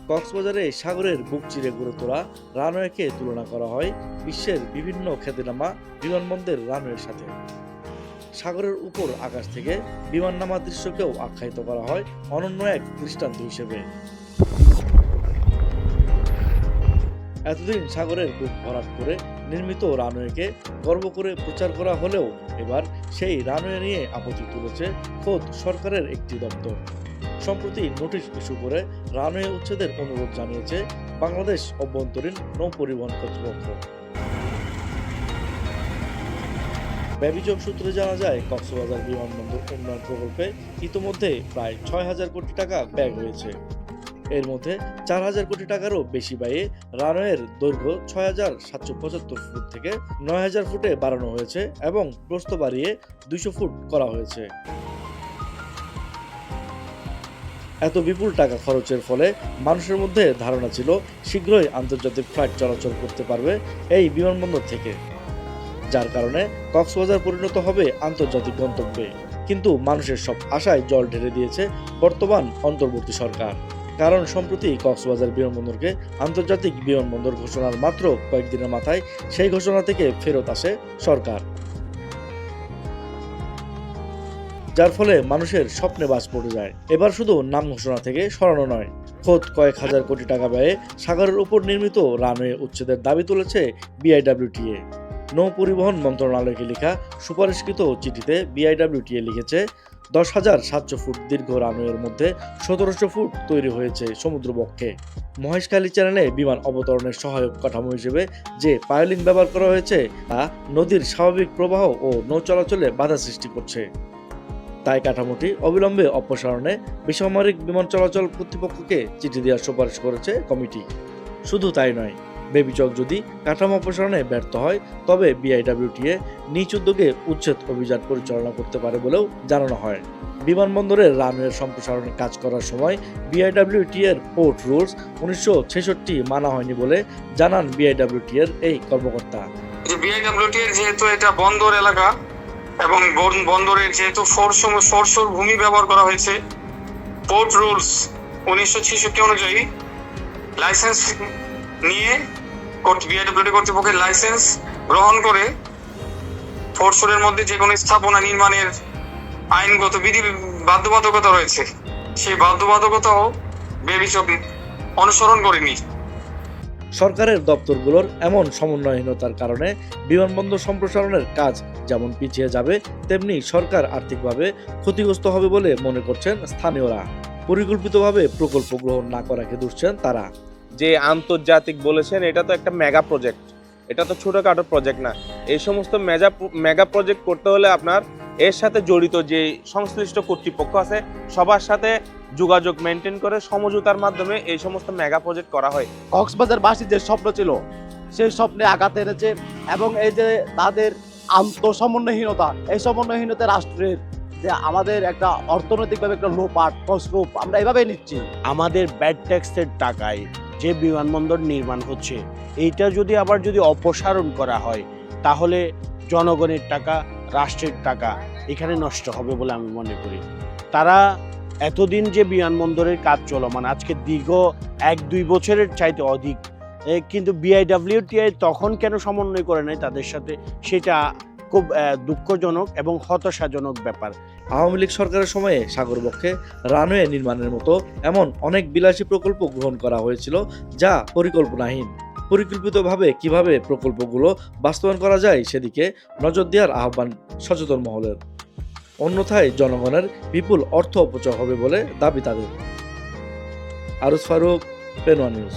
কক্সবাজারে সাগরের বুক চিরে গড়ে তোলা রানওয়েকে তুলনা করা হয় বিশ্বের বিভিন্ন খ্যাতিনামা বিমানবন্দরের রানওয়ের সাথে। সাগরের উপর আকাশ থেকে বিমান নামার দৃশ্যকেও আখ্যায়িত করা হয় অনন্য এক দৃষ্টান্ত হিসেবে। এতদিন সাগরের বুক ভরাট করে নির্মিত রানওয়েকে গর্ব করে প্রচার করা হলেও এবার সেই রানওয়ে নিয়ে আপত্তি তুলেছে খোদ সরকারের একটি দপ্তর। সম্প্রতি নোটিশ ইস্যু করে রানওয়ে উচ্ছেদের অনুরোধ জানিয়েছে বাংলাদেশ অভ্যন্তরীণ নৌ পরিবহন কর্তৃপক্ষ। ব্যভিযোগ সূত্রে জানা যায়, কক্সবাজার বিমানবন্দর উন্নয়ন প্রকল্পে ইতোমধ্যে প্রায় ৬,০০০ কোটি টাকা ব্যয় হয়েছে। এর মধ্যে ৪,০০০ কোটি টাকারও বেশি ব্যয়ে রানওয়ের দৈর্ঘ্য ৬,৭৭৫ ফুট থেকে ৯,০০০ ফুটে বাড়ানো হয়েছে এবং প্রস্থ বাড়িয়ে ২০০ ফুট করা হয়েছে। এত বিপুল টাকা খরচের ফলে মানুষের মধ্যে ধারণা ছিল শীঘ্রই আন্তর্জাতিক ফ্লাইট চলাচল করতে পারবে এই বিমানবন্দর থেকে, যার কারণে কক্সবাজার পরিণত হবে আন্তর্জাতিক গন্তব্যে। কিন্তু মানুষের সব আশায় জল ঢেলে দিয়েছে বর্তমান অন্তর্বর্তী সরকার। কারণ সম্প্রতি কক্সবাজার বিমানবন্দরকে আন্তর্জাতিক বিমানবন্দর ঘোষণার মাত্র কয়েকদিনের মাথায় সেই ঘোষণা থেকে ফেরত আসে সরকার, যার ফলে মানুষের স্বপ্নে বাজ পড়ে যায়। এবার শুধু নাম ঘোষণা থেকে সরানো নয়, খোদ কয়েক হাজার কোটি টাকা ব্যয়ে সাগরের উপর নির্মিত রানওয়ে উচ্ছেদের দাবি তুলেছে বিআইডব্লিউটিএ। নৌ পরিবহন মন্ত্রণালয়কে লেখা সুপারিশকৃত চিঠিতে বিআইডব্লিউটিএ লিখেছে, ১০,৭০০ ফুট দীর্ঘ রানওয়ের মধ্যে ১৭০০ ফুট তৈরি হয়েছে সমুদ্রবক্ষে। মহেশখালী চ্যানেলে বিমান অবতরণের সহায়ক কাঠামো হিসেবে যে পাইলিং ব্যবহার করা হয়েছে তা নদীর স্বাভাবিক প্রবাহ ও নৌ চলাচলে বাধা সৃষ্টি করছে। তাই কাঠামোটি অবিলম্বে অপসারণে বেসামরিক বিমান চলাচল কর্তৃপক্ষকে চিঠি দেওয়ার সুপারিশ করেছে কমিটি। শুধু তাই নয়, বেবিচক যদি কাঠামো অপসারণে ব্যর্থ হয় তবে বিআইডব্লিউটিএ নিজ উদ্যোগে উচ্ছেদ অভিযান পরিচালনা করতে পারে বলেও জানানো হয়। বিমানবন্দরের রানওয়ের সম্প্রসারণে কাজ করার সময় বিআইডব্লিউটিএর পোর্ট রুলস ১৯৬৬ মানা হয়নি বলে জানান বিআইডব্লিউটিএর এই কর্মকর্তা। বিআইডব্লিউটিএর যেহেতু এটা বন্দর এলাকা এবং বন্দরের যেহেতু ফোরশোর ভূমি ব্যবহার করা হয়েছে, পোর্ট রুলস ১৯৬৬ অনুযায়ী লাইসেন্স নিয়ে বিআইডব্লিউটি কর্তৃপক্ষের লাইসেন্স গ্রহণ করে ফোরশোরের মধ্যে যে কোনো স্থাপনা নির্মাণের আইনগত বিধি বাধ্যবাধকতা রয়েছে, সেই বাধ্যবাধকতাও বেবিচক অনুসরণ করেনি। সরকারের দপ্তরগুলোর এমন সমন্বয়হীনতার কারণে বিমানবন্দর সম্প্রসারণের কাজ যেমন পিছিয়ে যাবে, তেমনি সরকার আর্থিকভাবে ক্ষতিগ্রস্ত হবে বলে মনে করছেন স্থানীয়রা। পরিকল্পিতভাবে প্রকল্প গ্রহণ না করাকে দুষছেন তারা। যে আন্তর্জাতিক বলেছেন, এটা তো একটা মেগা প্রজেক্ট, এটা তো ছোটখাটো প্রজেক্ট না। এই সমস্ত মেগা প্রজেক্ট করতে হলে আপনার এর সাথে জড়িত যে সংশ্লিষ্ট কর্তৃপক্ষ আছে সবার সাথে যোগাযোগ মেনটেন করে সমঝোতার মাধ্যমে এই সমস্ত মেগা প্রজেক্ট করা হয়। কক্সবাজারবাসীর যে স্বপ্ন ছিল সেই স্বপ্নে আঘাত এনেছে এবং এই যে তাদের আন্তঃসমন্বয়হীনতা, এই সমন্বয়হীনতা রাষ্ট্রের যে আমাদের একটা অর্থনৈতিকভাবে একটা লোপাট প্রস্রূপ আমরা এভাবেই নিচ্ছি। আমাদের ব্যাড ট্যাক্সের টাকায় যে বিমানবন্দর নির্মাণ হচ্ছে, এইটা যদি অপসারণ করা হয় তাহলে জনগণের টাকা, রাষ্ট্রের টাকা এখানে নষ্ট হবে বলে আমি মনে করি। তারা এতদিন যে বিমানবন্দরের কাজ চলমান, আজকে দীর্ঘ ১-২ বছরের চাইতে অধিক, কিন্তু বিআইডব্লিউটিআই তখন কেন সমন্বয় করে নাই তাদের সাথে, সেটা খুব দুঃখজনক এবং হতাশাজনক ব্যাপার। আওয়ামী লীগ সরকারের সময়ে সাগরবক্ষে রানওয়ে নির্মাণের মতো এমন অনেক বিলাসী প্রকল্প গ্রহণ করা হয়েছিল যা পরিকল্পনাহীন। পরিকল্পিতভাবে কিভাবে প্রকল্পগুলো বাস্তবায়ন করা যায় সেদিকে নজর দেওয়ার আহ্বান সচেতন মহলের। অন্যথায় জনগণের বিপুল অর্থ অপচয় হবে বলে দাবি তাদের। আরুজ ফারুক, পেনওয়া নিউজ।